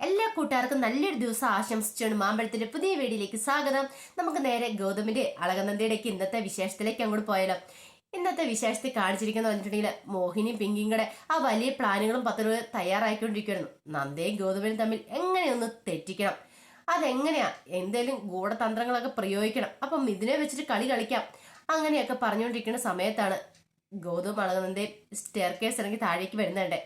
എല്ലാ കൂട്ടുകാർക്കും നല്ലൊരു ദിവസം ആശംസിച്ചുകൊണ്ട് മാമ്പഴത്തിന്റെ പുതിയ വീഡിയോയിലേക്ക് സ്വാഗതം. നമുക്ക് നേരെ ഗൗതമിന്റെ അളകനന്ദയുടെക്ക് ഇന്നത്തെ വിശേഷത്തിലേക്ക് അങ്ങോട്ട് പോയാലോ. ഇന്നത്തെ വിശേഷത്തിൽ കാണിച്ചിരിക്കുന്ന പറഞ്ഞിട്ടുണ്ടെങ്കിൽ മോഹിനിയും പിങ്കിയും കൂടെ ആ വലിയ പ്ലാനുകളും പത്രവും തയ്യാറായിക്കൊണ്ടിരിക്കുന്നു. നന്ദയും ഗൗതമിനും തമ്മിൽ എങ്ങനെയൊന്ന് തെറ്റിക്കണം, അതെങ്ങനെയാ, എന്തേലും ഗൂഢതന്ത്രങ്ങളൊക്കെ പ്രയോഗിക്കണം, അപ്പം ഇതിനെ വെച്ചിട്ട് കളി കളിക്കാം, അങ്ങനെയൊക്കെ പറഞ്ഞുകൊണ്ടിരിക്കുന്ന സമയത്താണ് ഗൗതം അളകനന്ദയും സ്റ്റെയർ കേസ് ഇറങ്ങി താഴേക്ക് വരുന്നുണ്ടേ.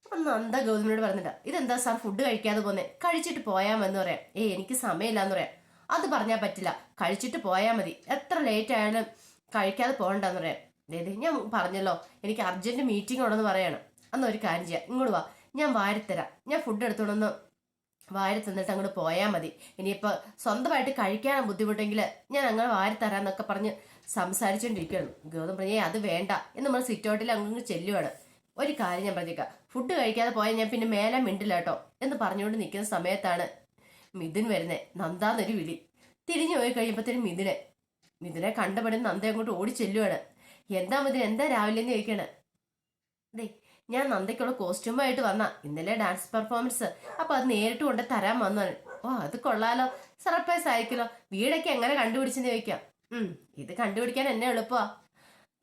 അപ്പൊ നന്ദ ഗൗതമിനോട് പറഞ്ഞിട്ടാ, ഇതെന്താ സാർ ഫുഡ് കഴിക്കാതെ പോന്നെ, കഴിച്ചിട്ട് പോയാമെന്ന് പറയാം. എനിക്ക് സമയമില്ലാന്ന് പറയാം. അത് പറഞ്ഞാൽ പറ്റില്ല, കഴിച്ചിട്ട് പോയാൽ മതി, എത്ര ലേറ്റ് ആയാലും കഴിക്കാതെ പോകണ്ടെന്ന് പറയാം. അതായത് ഞാൻ പറഞ്ഞല്ലോ എനിക്ക് അർജന്റ് മീറ്റിംഗ് ഉണ്ടെന്ന് പറയാണ്. അന്ന് ഒരു കാര്യം ചെയ്യാം, ഇങ്ങോട്ട് വാ, ഞാൻ വാരിത്തരാം, ഞാൻ ഫുഡ് എടുത്തോണ്ടൊന്ന് വാരി തന്നിട്ട് അങ്ങോട്ട് പോയാൽ മതി. ഇനിയിപ്പോൾ സ്വന്തമായിട്ട് കഴിക്കാനും ബുദ്ധിമുട്ടെങ്കിൽ ഞാൻ അങ്ങനെ വാരിത്തരാന്നൊക്കെ പറഞ്ഞ് സംസാരിച്ചുകൊണ്ടിരിക്കുകയാണ്. ഗൗതം പറഞ്ഞേ അത് വേണ്ട എന്ന് നമ്മൾ സിറ്റൗട്ടിൽ അങ്ങ് ചെല്ലുവാണ്. ഒരു കാര്യം ഞാൻ പറഞ്ഞേക്കാം, ഫുഡ് കഴിക്കാതെ പോയാൽ ഞാൻ പിന്നെ മേലെ മിണ്ടില്ല കേട്ടോ എന്ന് പറഞ്ഞുകൊണ്ട് നിൽക്കുന്ന സമയത്താണ് മിഥുൻ വരുന്നേ. നന്ദാന്നൊരു വിളി. തിരിഞ്ഞു പോയി കഴിയുമ്പോഴത്തേനും മിഥുനെ കണ്ടപടി നന്ദ അങ്ങോട്ട് ഓടി ചെല്ലുവാണ്. എന്താ മിഥുൻ, എന്താ രാവിലെ എന്ന് ചോദിക്കാണ്. അതെ, ഞാൻ നന്ദയ്ക്കുള്ള കോസ്റ്റ്യൂമായിട്ട് വന്ന ഇന്നലെ ഡാൻസ് പെർഫോമൻസ്, അപ്പൊ അത് നേരിട്ട് കൊണ്ട് തരാൻ വന്നാണ്. ഓ അത് കൊള്ളാലോ, സർപ്രൈസ് ആയിരിക്കലോ, വീടൊക്കെ എങ്ങനെ കണ്ടുപിടിച്ചെന്ന് ചോദിക്കാം. ഇത് കണ്ടുപിടിക്കാൻ എന്നെ എളുപ്പമാ,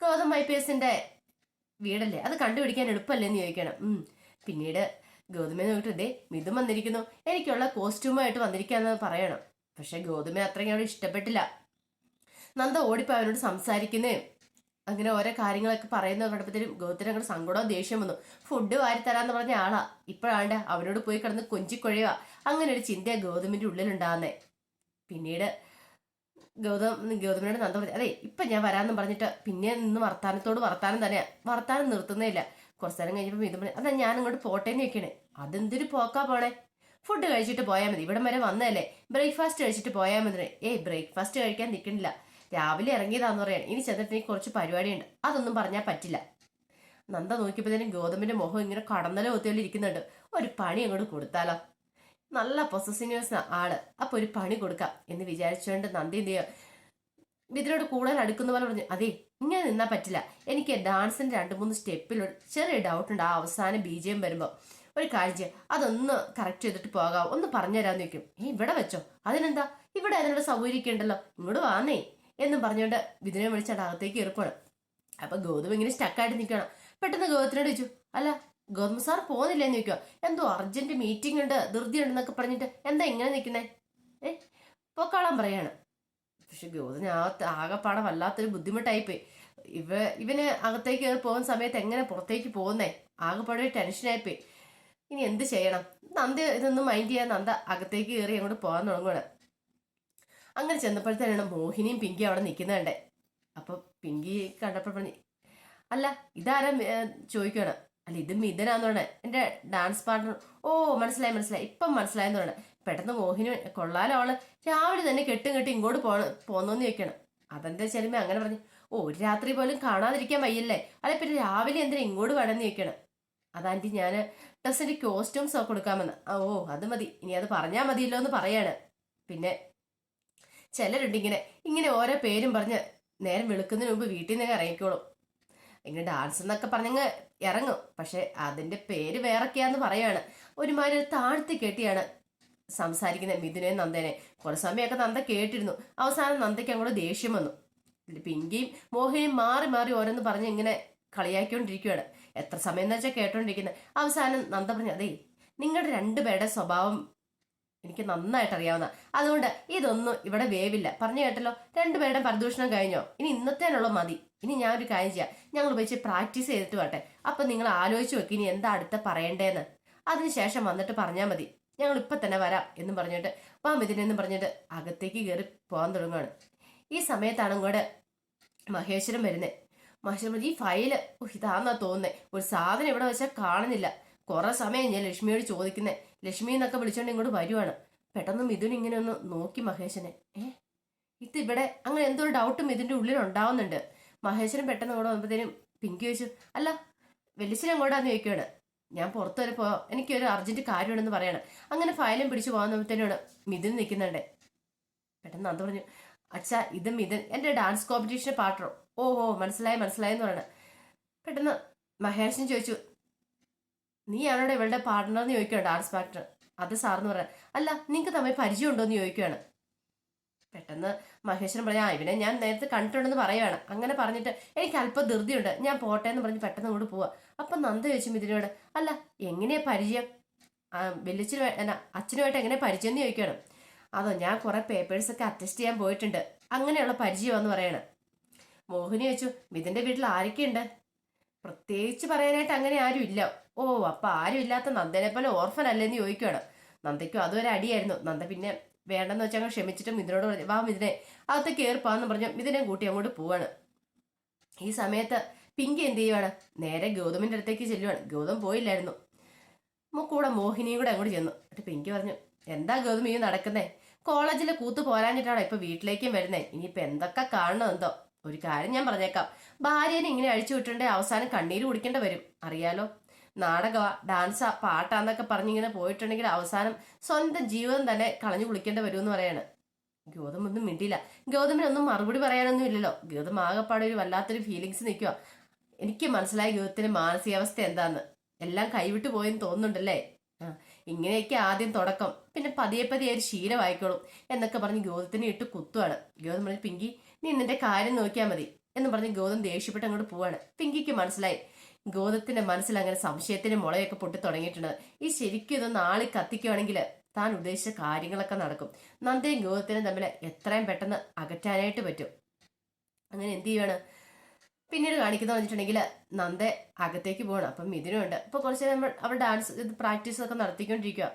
ഗൗതം IPSന്റെ വീടല്ലേ, അത് കണ്ടുപിടിക്കാൻ എളുപ്പമല്ലേന്ന് ചോദിക്കണം. പിന്നീട് ഗൗതമെ നോക്കിട്ട് ഇതേ മിഥുൻ വന്നിരിക്കുന്നു, എനിക്കുള്ള കോസ്റ്റ്യൂമായിട്ട് വന്നിരിക്കാന്ന് പറയണം. പക്ഷെ ഗൗതമെ അത്രയും അവിടെ ഇഷ്ടപ്പെട്ടില്ല. നന്ദ ഓടിപ്പോ അവനോട് സംസാരിക്കുന്നേ അങ്ങനെ ഓരോ കാര്യങ്ങളൊക്കെ പറയുന്ന കണ്ടപ്പോഴത്തേനും ഗൗതത്തിന് അങ്ങോട്ട് സങ്കടവും ദേഷ്യം വന്നു. ഫുഡ് വാരിത്തരാന്ന് പറഞ്ഞ ആളാ ഇപ്പോഴാണ്ട് അവനോട് പോയി കിടന്ന് കൊഞ്ചിക്കൊഴയുക. അങ്ങനെ ഒരു ചിന്ത ഗൗതമിന്റെ ഉള്ളിലുണ്ടാകുന്നേ. പിന്നീട് ഗൗതമിനോട് നന്ദ പറഞ്ഞു, അതെ ഇപ്പൊ ഞാൻ വരാമെന്ന് പറഞ്ഞിട്ട് പിന്നെ നിന്ന് വർത്താനം തന്നെയാ, വർത്താനം നിർത്തുന്നേ ഇല്ല. കുറച്ചു നേരം കഴിഞ്ഞപ്പോൾ മിഥുൻ പറഞ്ഞു, അതാ ഞാൻ ഇങ്ങോട്ട് പോട്ടേന്ന് വെക്കണേ. അതെന്തൊരു പോക്കാ പോണേ, ഫുഡ് കഴിച്ചിട്ട് പോയാൽ മതി, ഇവിടം വരെ വന്നതല്ലേ, ബ്രേക്ക്ഫാസ്റ്റ് കഴിച്ചിട്ട് പോയാൽ മതി. ബ്രേക്ക്ഫാസ്റ്റ് കഴിക്കാൻ നിൽക്കണില്ല, രാവിലെ ഇറങ്ങിയതാന്ന് പറയാൻ, ഇനി ചെന്നിട്ട് എനിക്ക് കുറച്ച് പരിപാടിയുണ്ട്, അതൊന്നും പറഞ്ഞാൽ പറ്റില്ല. നന്ദ നോക്കിയപ്പോഴത്തേനും ഗൗതമിന്റെ മുഖം ഇങ്ങനെ കടന്നല ഒത്തിയോളം ഇരിക്കുന്നുണ്ട്. ഒരു പണി അങ്ങോട്ട് കൊടുത്താലോ, നല്ല പൊസസീനിയസ് ആള്, അപ്പൊ ഒരു പണി കൊടുക്കാം എന്ന് വിചാരിച്ചുകൊണ്ട് നന്ദി എന്ത് ചെയ്യുക, ഇതിനോട് കൂടുതൽ അടുക്കുന്ന പോലെ പറഞ്ഞു, അതെ ഇങ്ങനെ നിന്നാ പറ്റില്ല, എനിക്ക് ഡാൻസിന്റെ 2-3 സ്റ്റെപ്പിൽ ചെറിയ ഡൗട്ട് ഉണ്ട്, ആ അവസാനം BGM വരുമ്പോ ഒരു കാര്യം ചെയ്യാം, അതൊന്ന് കറക്റ്റ് ചെയ്തിട്ട് പോകാം, ഒന്ന് പറഞ്ഞു തരാന്ന് ചോദിക്കും. ഇവിടെ വെച്ചോ, അതിനെന്താ, ഇവിടെ അതിനോട് സൗകര്യമൊക്കെ ഉണ്ടല്ലോ, ഇങ്ങോട്ട് വാന്നേ എന്നും പറഞ്ഞുകൊണ്ട് വിതിനെ വിളിച്ചാൽ അകത്തേക്ക് എറുപ്പാണ്. അപ്പൊ ഗൗതം ഇങ്ങനെ സ്റ്റക്കായിട്ട് നിൽക്കണം. പെട്ടെന്ന് ഗൗതത്തിനോട് ചോദിച്ചു, അല്ല ഗൗതം സാർ പോകുന്നില്ലെന്ന് ചോദിക്കുക. എന്തോ അർജന്റ് മീറ്റിംഗ് ഉണ്ട്, ധൃതി ഉണ്ടെന്നൊക്കെ പറഞ്ഞിട്ട് എന്താ ഇങ്ങനെ നിൽക്കുന്നേ, പൊക്കാളാൻ പറയാണ്. പക്ഷെ ഗൗതം ആകെപ്പാടെ വല്ലാത്തൊരു ബുദ്ധിമുട്ടായിപ്പോയി. ഇവന് അകത്തേക്ക് കയറി പോകുന്ന സമയത്ത് എങ്ങനെ പുറത്തേക്ക് പോകുന്നേ, ആകെപ്പാടെ ഒരു ടെൻഷനായിപ്പോയി. ഇനി എന്ത് ചെയ്യണം. നന്ദ ഇതൊന്നും മൈൻഡ് ചെയ്യാൻ നന്ദ അകത്തേക്ക് കയറി അങ്ങോട്ട് പോകാൻ തുടങ്ങുകയാണ്. അങ്ങനെ ചെന്നപ്പോഴത്തേനാണ് മോഹിനിയും പിങ്കിയും അവിടെ നിൽക്കുന്നുണ്ടേ. അപ്പൊ പിങ്കി കണ്ടപ്പോൾ പറഞ്ഞു, അല്ല ഇതാരാ ചോദിക്കുകയാണ്. അല്ല ഇത് മിഥുനാന്ന് പറഞ്ഞ എന്റെ ഡാൻസ് പാർട്ണർ. ഓ മനസ്സിലായി ഇപ്പം മനസ്സിലായെന്ന് പറഞ്ഞ. പെട്ടെന്ന് മോഹിനി കൊള്ളാലോ, അവള് രാവിലെ തന്നെ കെട്ടി ഇങ്ങോട്ട് പോന്നോന്ന് ചോദിക്കണം. അതെന്താ ചെലുമ അങ്ങനെ പറഞ്ഞു. ഓ ഒരു രാത്രി പോലും കാണാതിരിക്കാൻ വയ്യല്ലേ, അല്ലെ പിന്നെ രാവിലെ എന്തിനാ ഇങ്ങോട്ട് വേണമെന്ന് ചോദിക്കണം. അതാൻറ്റി ഞാൻ ഡ്രസ്സിന്റെ കോസ്റ്റ്യൂംസ് ഒക്കെ കൊടുക്കാമെന്ന്. ഓ അത് മതി, ഇനി അത് പറഞ്ഞാൽ മതിയല്ലോ എന്ന് പറയാണ്. പിന്നെ ചിലരുണ്ട് ഇങ്ങനെ ഓരോ പേരും പറഞ്ഞ് നേരം വെളുക്കുന്നതിന് മുമ്പ് വീട്ടിൽ നിന്ന് ഇറങ്ങിക്കോളും. ഇങ്ങനെ ഡാൻസ് എന്നൊക്കെ പറഞ്ഞങ്ങ് ഇറങ്ങും, പക്ഷെ അതിന്റെ പേര് വേറൊക്കെയാന്ന് പറയാണ്. ഒരുമാതിരി താഴ്ത്തി കെട്ടിയാണ് സംസാരിക്കുന്നത് മിഥുനെ നന്ദനെ. കുറേ സമയമൊക്കെ നന്ദ കേട്ടിരുന്നു. അവസാനം നന്ദയ്ക്ക് അങ്ങോട്ട് ദേഷ്യം വന്നു. പിങ്കിയും മോഹിനിയും മാറി ഓരോന്ന് പറഞ്ഞ് ഇങ്ങനെ കളിയാക്കിക്കൊണ്ടിരിക്കുകയാണ്. എത്ര സമയം എന്ന് വെച്ചാൽ കേട്ടോണ്ടിരിക്കുന്നത്. അവസാനം നന്ദ പറഞ്ഞു, അതേ നിങ്ങളുടെ രണ്ടുപേരുടെ സ്വഭാവം എനിക്ക് നന്നായിട്ട് അറിയാവുന്ന, അതുകൊണ്ട് ഇതൊന്നും ഇവിടെ വേവില്ല. പറഞ്ഞു കേട്ടല്ലോ, രണ്ടുപേരുടെ പ്രദൂഷണം കഴിഞ്ഞോ, ഇനി ഇന്നത്തേനുള്ള മതി. ഇനി ഞാൻ ഒരു കാര്യം ചെയ്യാം, ഞങ്ങൾ വെച്ച് പ്രാക്ടീസ് ചെയ്തിട്ട് വട്ടെ, അപ്പൊ നിങ്ങൾ ആലോചിച്ച് വെക്ക് ഇനി എന്താ അടുത്ത പറയണ്ടേന്ന്, അതിനുശേഷം വന്നിട്ട് പറഞ്ഞാൽ മതി, ഞങ്ങൾ ഇപ്പൊ തന്നെ വരാം എന്നും പറഞ്ഞിട്ട് ഇതിനെന്നും പറഞ്ഞിട്ട് അകത്തേക്ക് കയറി പോകാൻ തുടങ്ങുകയാണ്. ഈ സമയത്താണ് ഇങ്ങോട്ട് മഹേശ്വരൻ വരുന്നത്. മഹേശ്വരൻ ഈ ഫയല് ഇതാന്നാ തോന്നുന്നേ, ഒരു സാധനം ഇവിടെ വെച്ചാൽ കാണുന്നില്ല. കുറെ സമയം ഞാൻ ലക്ഷ്മിയോട് ചോദിക്കുന്നേ, ലക്ഷ്മി എന്നൊക്കെ വിളിച്ചോണ്ട് ഇങ്ങോട്ട് വരുവാണ്. പെട്ടെന്ന് മിഥുൻ ഇങ്ങനെ ഒന്ന് നോക്കി മഹേശനെ. ഇതിവിടെ അങ്ങനെ എന്തോ ഒരു ഡൗട്ടും ഇതിന്റെ ഉള്ളിൽ ഉണ്ടാവുന്നുണ്ട്. മഹേശ്വരൻ പെട്ടെന്ന് അങ്ങോട്ട് വന്നപ്പോഴത്തേനും പിങ്കി ചോദിച്ചു, അല്ല വെല്ലിച്ചിനെ അങ്ങോട്ടാന്ന് ചോദിക്കുകയാണ്. ഞാൻ പുറത്തു വരെ എനിക്കൊരു അർജന്റ് കാര്യമുണ്ടെന്ന് പറയണം. അങ്ങനെ ഫയലും പിടിച്ചു പോകുന്നപ്പോഴത്തേനാണ് മിഥുൻ നിൽക്കുന്നുണ്ട്. പെട്ടെന്ന് അത് പറഞ്ഞു, അച്ഛാ ഇത് മിഥുൻ, എന്റെ ഡാൻസ് കോമ്പറ്റീഷന് പാർട്ണർ. ഓഹോ മനസ്സിലായെന്ന് പറയണ. പെട്ടെന്ന് മഹേഷൻ ചോദിച്ചു, നീ ആണോടെ ഇവളുടെ പാർട്ട്ണർ എന്ന് ചോദിക്കണം. Dance partner. അത് സാറെന്ന് പറയാം. അല്ല നിങ്ങൾക്ക് തമ്മിൽ പരിചയമുണ്ടോ എന്ന് ചോദിക്കുകയാണ്. പെട്ടെന്ന് മഹേശ്വരൻ പറയാം, ഇവനെ ഞാൻ നേരത്തെ കണ്ടിട്ടുണ്ടെന്ന് പറയുകയാണ്. അങ്ങനെ പറഞ്ഞിട്ട് എനിക്ക് അല്പം ധൃതിയുണ്ട്, ഞാൻ പോട്ടെ എന്ന് പറഞ്ഞ് പെട്ടെന്ന് അങ്ങോട്ട് പോവാ. അപ്പൊ നന്ദ ചോദിച്ചു മിഥുനോട്, അല്ല എങ്ങനെയാ പരിചയം, വലിയച്ഛനു എന്നാ അച്ഛനുമായിട്ട് എങ്ങനെ പരിചയം എന്ന് ചോദിക്കുകയാണ്. അതോ ഞാൻ കുറെ പേപ്പേഴ്സ് ഒക്കെ അറ്റസ്റ്റ് ചെയ്യാൻ പോയിട്ടുണ്ട്, അങ്ങനെയുള്ള പരിചയമാന്ന് പറയണം. മോഹിനി ചോദിച്ചു, മിഥുന്റെ വീട്ടിൽ ആരൊക്കെയുണ്ട്? പ്രത്യേകിച്ച് പറയാനായിട്ട് അങ്ങനെ ആരും ഇല്ല. ഓ അപ്പൊ ആരും ഇല്ലാത്ത നന്ദനെ പോലെ ഓർഫൻ അല്ലേന്ന് ചോദിക്കുകയാണ്. നന്ദയ്ക്കും അതൊരു അടിയായിരുന്നു. നന്ദ പിന്നെ വേണ്ടെന്ന് വെച്ചാൽ അങ്ങ് ക്ഷമിച്ചിട്ട് മിഥുനോട് പറഞ്ഞു, വാ മിഥുനെ അകത്ത് കയറിപ്പാന്ന് പറഞ്ഞു മിഥുനെ കൂട്ടി അങ്ങോട്ട് പോവാണ്. ഈ സമയത്ത് പിങ്കി എന്ത് ചെയ്യുവാണ്, നേരെ ഗൗതമിന്റെ അടുത്തേക്ക് ചെല്ലുവാണ്. ഗൗതം പോയില്ലായിരുന്നു. കൂടെ മോഹിനിയും കൂടെ അങ്ങോട്ട് ചെന്നു. എന്നിട്ട് പിങ്കി പറഞ്ഞു, എന്താ ഗൗതം ഈ നടക്കുന്നേ? കോളേജിലെ കൂത്ത് പോരാഞ്ഞിട്ടാണോ ഇപ്പൊ വീട്ടിലേക്കും വരുന്നേ? ഇനിയിപ്പൊ എന്തൊക്കെ കാണണോ എന്തോ. ഒരു കാര്യം ഞാൻ പറഞ്ഞേക്കാം, ഭാര്യനെ ഇങ്ങനെ അഴിച്ചു വിട്ടുണ്ടെ അവസാനം കണ്ണീര് കുടിക്കേണ്ടി വരും, അറിയാലോ. നാടകമാ, ഡാൻസാ, പാട്ടാന്നൊക്കെ പറഞ്ഞിങ്ങനെ പോയിട്ടുണ്ടെങ്കിൽ അവസാനം സ്വന്തം ജീവിതം തന്നെ കളഞ്ഞു കുളിക്കേണ്ടി വരും എന്ന് പറയാണ്. ഗൗതം ഒന്നും മിണ്ടിയില്ല. ഗൗതമിനൊന്നും മറുപടി പറയാനൊന്നും ഇല്ലല്ലോ. ഗൗതം ആകെപ്പാടെ ഒരു വല്ലാത്തൊരു ഫീലിങ്സ് നിൽക്കുക. എനിക്ക് മനസ്സിലായി ഗൗതത്തിന്റെ മാനസികാവസ്ഥ എന്താന്ന്. എല്ലാം കൈവിട്ടു പോയെന്ന് തോന്നുന്നുണ്ടല്ലേ. ഇങ്ങനെയൊക്കെ ആദ്യം തുടക്കം, പിന്നെ പതിയെ പതിയെ ഒരു ശീലമായിക്കോളും എന്നൊക്കെ പറഞ്ഞ് ഗൗതത്തിനെ ഇട്ട് കുത്തുവാണ്. ഗൗതം പറഞ്ഞു, പിങ്കി നീ നിന്റെ കാര്യം നോക്കിയാൽ മതി എന്ന് പറഞ്ഞ് ഗൗതം ദേഷ്യപ്പെട്ട് അങ്ങോട്ട് പോവാണ്. പിങ്കിക്ക് മനസ്സിലായി ഗൗതത്തിന്റെ മനസ്സിൽ അങ്ങനെ സംശയത്തിന് മുളയൊക്കെ പൊട്ടി തുടങ്ങിയിട്ടുണ്ട്. ഈ ശരിക്കും ഇതൊന്ന് ആളി കത്തിക്കുവാണെങ്കിൽ താൻ ഉദ്ദേശിച്ച കാര്യങ്ങളൊക്കെ നടക്കും. നന്ദയും ഗൗതത്തിനും തമ്മിൽ എത്രയും പെട്ടെന്ന് അകറ്റാനായിട്ട് പറ്റും. അങ്ങനെ എന്ത് ചെയ്യുവാണ് പിന്നീട് കാണിക്കുന്ന പറഞ്ഞിട്ടുണ്ടെങ്കിൽ നന്ദ അകത്തേക്ക് പോകണം. അപ്പം മിഥുനുണ്ട്. അപ്പൊ കുറച്ച് നേരം അവർ ഡാൻസ് പ്രാക്ടീസ് ഒക്കെ നടത്തിക്കൊണ്ടിരിക്കുക.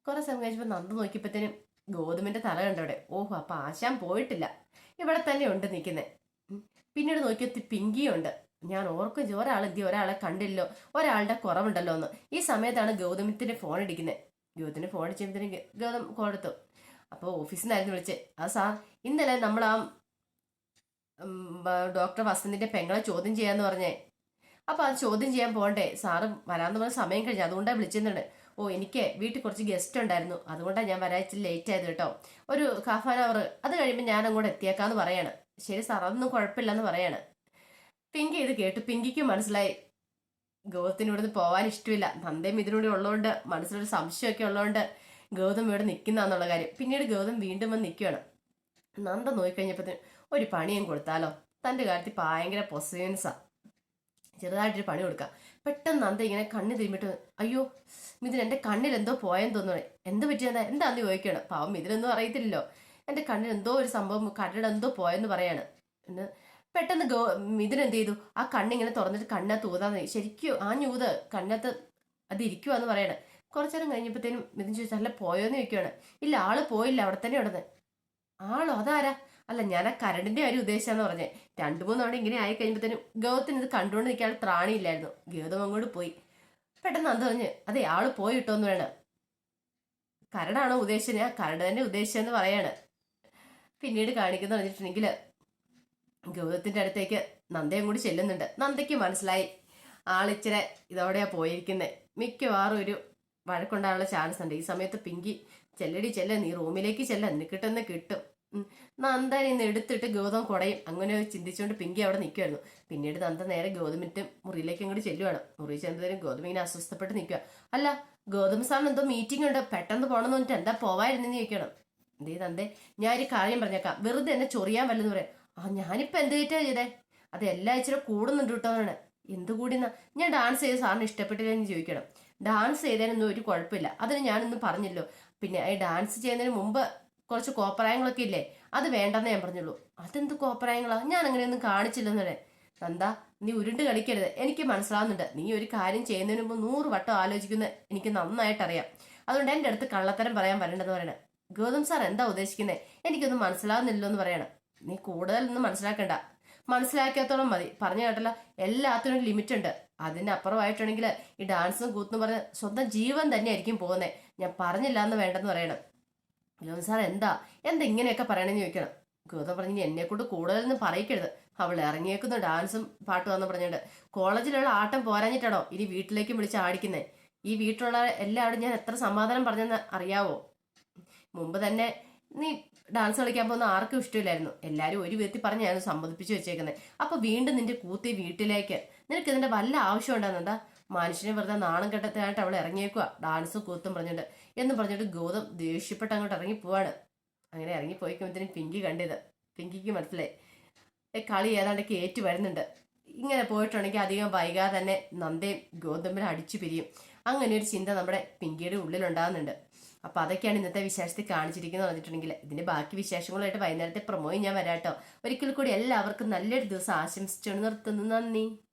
കുറെ സമയം കഴിഞ്ഞപ്പോൾ നന്ദ നോക്കിയപ്പോഴത്തേനും ഗൗതമിന്റെ തല കണ്ടവിടെ. ഓഹോ അപ്പൊ ആശാൻ പോയിട്ടില്ല, ഇവിടെ തന്നെ ഉണ്ട് നിൽക്കുന്നത്. പിന്നീട് നോക്കിയത് പിങ്കിയുണ്ട്. ഞാൻ ഓർക്കും ഒരാളെ കണ്ടില്ലോ, ഒരാളുടെ കുറവുണ്ടല്ലോ എന്ന്. ഈ സമയത്താണ് ഗൗതമത്തിന് ഫോൺ അടിക്കുന്നത്. ഗൗതമിന് ഫോൺ അടിച്ചപ്പോഴത്തേനും ഗൗതം കൊടുത്തു. അപ്പോൾ ഓഫീസിൽ നിന്നായിരുന്നു വിളിച്ചത്. ആ സാർ, ഇന്നലെ നമ്മൾ ആ ഡോക്ടർ വസന്തിന്റെ പെങ്ങളെ ചോദ്യം ചെയ്യാന്ന് പറഞ്ഞേ. അപ്പൊ അത് ചോദ്യം ചെയ്യാൻ പോകണ്ടേ, സാറ് വരാന്ന് പറഞ്ഞ സമയം കഴിഞ്ഞു, അതുകൊണ്ടാണ് വിളിച്ചിരുന്നുണ്ട്. ഓ എനിക്ക് വീട്ടിൽ കുറച്ച് ഗസ്റ്റ് ഉണ്ടായിരുന്നു, അതുകൊണ്ടാണ് ഞാൻ വരാച്ചിൽ ലേറ്റ് ആയത് കേട്ടോ. ഒരു ½ അവർ അത് കഴിയുമ്പോൾ ഞാൻ അങ്ങോട്ട് എത്തിയേക്കാന്ന് പറയാണ്. ശരി സാർ, അതൊന്നും കുഴപ്പമില്ലെന്ന് പറയാണ്. പിങ്കി ഇത് കേട്ടു. പിങ്കിക്ക് മനസ്സിലായി ഗൗതത്തിന് ഇവിടുന്ന് പോകാൻ ഇഷ്ടമില്ല. നന്ദയും ഇതിനൂടെ ഉള്ളതുകൊണ്ട് മനസ്സിലൊരു സംശയമൊക്കെ ഉള്ളതുകൊണ്ട് ഗൗതം ഇവിടെ നിൽക്കുന്നതെന്നുള്ള കാര്യം. പിന്നീട് ഗൗതം വീണ്ടും വന്ന് നിൽക്കുകയാണ്. നന്ദ നോക്കിക്കഴിഞ്ഞപ്പോഴത്തേന് ഒരു പണിയും കൊടുത്താലോ, തൻ്റെ കാര്യത്തിൽ ഭയങ്കര പൊസീവൻസാ, ചെറുതായിട്ടൊരു പണി കൊടുക്കാം. പെട്ടെന്ന് നന്ദ ഇങ്ങനെ കണ്ണ് തിരുമ്മിട്ട്, അയ്യോ മിഥുൻ എൻ്റെ കണ്ണിൽ എന്തോ പോയെന്ന് തോന്നുന്നു. എന്ത് പറ്റിയെന്നാ എന്താന്ന് ചോദിക്കണം. പാവം ഇതിനൊന്നും അറിയത്തില്ലല്ലോ. എൻ്റെ കണ്ണിൽ എന്തോ ഒരു സംഭവം, കണ്ണിൽ എന്തോ പോയെന്ന് പറയാണ്. എന്ന് പെട്ടെന്ന് മിഥുൻ എന്ത് ചെയ്തു, ആ കണ്ണിങ്ങനെ തുറന്നിട്ട് കണ്ണകത്ത് ഊതാന്ന്. ശരിക്കും ആ ഞൂത് കണ്ണകത്ത് അത് ഇരിക്കുവാന്ന് പറയണം. കുറച്ചു നേരം കഴിഞ്ഞപ്പോഴത്തേനും മിഥുൻ ചോദിച്ചു, അല്ല പോയോന്ന് ചോദിക്കുകയാണ്. ഇല്ല ആള് പോയില്ല, അവിടെ തന്നെ ഉടന്ന്. ആളോ, അതാരാ? അല്ല ഞാൻ ആ കരണ്ടിന്റെ കാര്യം ഉദ്ദേശിച്ചാന്ന് പറഞ്ഞേ. 2-3 തവണ ഇങ്ങനെ ആയി കഴിയുമ്പോഴത്തേനും ഗൗതത്തിന് ഇത് കണ്ടുകൊണ്ട് നിൽക്കാൻ ത്രാണിയില്ലായിരുന്നു. ഗൗതം അങ്ങോട്ട് പോയി. പെട്ടെന്ന് അത് പറഞ്ഞ്, അതെ ആള് പോയിട്ടോന്ന് വേണം. കരടാണോ ഉദ്ദേശിച്ചത്? ഞാൻ കരട് തന്നെ ഉദ്ദേശിച്ചെന്ന് പറയാണ്. പിന്നീട് കാണിക്കുന്ന പറഞ്ഞിട്ടുണ്ടെങ്കിൽ ഗൗതത്തിന്റെ അടുത്തേക്ക് നന്ദയും കൂടി ചെല്ലുന്നുണ്ട്. നന്ദയ്ക്ക് മനസ്സിലായി ആളിച്ചിരെ ഇതോടെയാ പോയിരിക്കുന്നത്. മിക്കവാറും ഒരു വഴക്കുണ്ടാകാനുള്ള ചാൻസ് ഉണ്ട്. ഈ സമയത്ത് പിങ്കി, ചെല്ലടി ചെല്ല, നീ റൂമിലേക്ക് ചെല്ല, കിട്ടുന്ന കിട്ടും. നന്ദൻ ഇന്ന് എടുത്തിട്ട് ഗൗതം കുടയും. അങ്ങനെ ചിന്തിച്ചുകൊണ്ട് പിങ്കി അവിടെ നിൽക്കുമായിരുന്നു. പിന്നീട് നന്ദ നേരെ ഗൗതമിന്റെ മുറിയിലേക്ക് അങ്ങോട്ട് ചെല്ലുവാണ്. മുറി ചെന്നതിനും ഗൗതം ഇങ്ങനെ അസ്വസ്ഥപ്പെട്ട് നിൽക്കുക. അല്ല ഗൗതം സാറിന് എന്തോ മീറ്റിംഗ് ഉണ്ട്, പെട്ടെന്ന് പോകണമെന്ന് പറഞ്ഞിട്ട് എന്താ പോവായിരുന്നെന്ന് ചോദിക്കണം. എന്തേ നന്ദേ, ഞാൻ ഒരു കാര്യം പറഞ്ഞേക്കാം, വെറുതെ എന്നെ ചൊറിയാൻ വല്ലെന്ന് പറയാം. ഞാനിപ്പോ എന്ത് തെറ്റാ ചെയ്തേ? അത് എല്ലാ ഇച്ചിരി കൂടുന്നുണ്ട് കേട്ടോന്നാണ്. എന്ത് കൂടിന്നാ? ഞാൻ ഡാൻസ് ചെയ്ത് സാറിന് ഇഷ്ടപ്പെട്ടില്ലെന്ന് ചോദിക്കണം. ഡാൻസ് ചെയ്തതിനൊന്നും ഒരു കുഴപ്പമില്ല, അതിന് ഞാനൊന്നും പറഞ്ഞല്ലോ. പിന്നെ ഈ ഡാൻസ് ചെയ്യുന്നതിന് മുമ്പ് കുറച്ച് കോപ്രായങ്ങളൊക്കെ ഇല്ലേ, അത് വേണ്ടെന്ന് ഞാൻ പറഞ്ഞുള്ളൂ. അതെന്ത് കോപ്രായങ്ങളാ? ഞാൻ അങ്ങനെയൊന്നും കാണിച്ചില്ലെന്നേ. നന്ദാ, നീ ഉരുണ്ട് കളിക്കരുത്. എനിക്ക് മനസ്സിലാവുന്നുണ്ട് നീ ഒരു കാര്യം ചെയ്യുന്നതിന് മുമ്പ് 100 വട്ടം ആലോചിക്കുന്നത് എനിക്ക് നന്നായിട്ട് അറിയാം. അതുകൊണ്ട് എൻ്റെ അടുത്ത് കള്ളത്തരം പറയാൻ വരേണ്ടതെന്ന് പറയണം. ഗൗതം സാർ എന്താ ഉദ്ദേശിക്കുന്നത്? എനിക്കൊന്നും മനസ്സിലാവുന്നില്ലോ എന്ന് പറയണം. നീ കൂടുതലൊന്നും മനസ്സിലാക്കണ്ട, മനസ്സിലാക്കിയത്തോളം മതി. പറഞ്ഞു കേട്ടല്ല, എല്ലാത്തിനും ഒരു ലിമിറ്റ് ഉണ്ട്. അതിനപ്പുറമായിട്ടുണ്ടെങ്കിൽ ഈ ഡാൻസും കൂത്തും പറഞ്ഞ് സ്വന്തം ജീവൻ തന്നെയായിരിക്കും പോകുന്നത്. ഞാൻ പറഞ്ഞില്ല എന്ന് വേണ്ടെന്ന് പറയണം. ഗൗതം സാർ എന്താ ഇങ്ങനെയൊക്കെ പറയണമെന്ന് ചോദിക്കണം. ഗൗതം പറഞ്ഞു, എന്നെ കൊണ്ട് കൂടുതലൊന്നും പറയിക്കരുത്. അവൾ ഇറങ്ങിയേക്കുന്നു ഡാൻസും പാട്ടും എന്ന് പറഞ്ഞുകൊണ്ട്. കോളേജിലുള്ള ആട്ടം പോരാഞ്ഞിട്ടാണോ ഇനി വീട്ടിലേക്ക് വിളിച്ച് ആടിക്കുന്നത്? ഈ വീട്ടിലുള്ള എല്ലാവരും ഞാൻ എത്ര സമാധാനം പറഞ്ഞെന്ന് അറിയാവോ? മുമ്പ് തന്നെ നീ ഡാൻസ് കളിക്കാൻ പോകുന്ന ആർക്കും ഇഷ്ടമില്ലായിരുന്നു. എല്ലാവരും ഒരു വിധത്തിൽ പറഞ്ഞ് ഞാൻ സമ്മതിപ്പിച്ചു വെച്ചേക്കുന്നത്. അപ്പൊ വീണ്ടും നിന്റെ കൂത്തി വീട്ടിലേക്ക്. നിനക്ക് ഇതിന്റെ വല്ല ആവശ്യം ഉണ്ടാകുന്നുണ്ടാ? മനുഷ്യനെ വെറുതെ നാണം കെട്ടത്തിനായിട്ട് അവൾ ഇറങ്ങിയേക്കുക ഡാൻസും കൂത്തും പറഞ്ഞിട്ട് എന്ന് പറഞ്ഞിട്ട് ഗൗതം ദേഷ്യപ്പെട്ട് അങ്ങോട്ട് ഇറങ്ങി പോവാണ്. അങ്ങനെ ഇറങ്ങി പോയിക്കുമ്പോഴത്തേനും പിങ്കി കണ്ടത്. പിങ്കിക്ക് മനസ്സിലായി കളി ഏതാണ്ടൊക്കെ ഏറ്റു വരുന്നുണ്ട്. ഇങ്ങനെ പോയിട്ടുണ്ടെങ്കിൽ അധികം വൈകാതെ തന്നെ നന്ദയും ഗൗതമിനെ അടിച്ചു പിരിയും. അങ്ങനെ ഒരു ചിന്ത നമ്മുടെ പിങ്കിയുടെ ഉള്ളിലുണ്ടാകുന്നുണ്ട്. അപ്പൊ അതൊക്കെയാണ് ഇന്നത്തെ വിശേഷത്തിൽ കാണിച്ചിരിക്കുന്നത് പറഞ്ഞിട്ടുണ്ടെങ്കിൽ ഇതിന്റെ ബാക്കി വിശേഷങ്ങളുമായിട്ട് വൈകുന്നേരത്തെ പ്രൊമോയും ഞാൻ വരാട്ടോ. ഒരിക്കൽ കൂടി എല്ലാവർക്കും നല്ലൊരു ദിവസം ആശംസിച്ചു നിർത്തുന്നു. നന്ദി.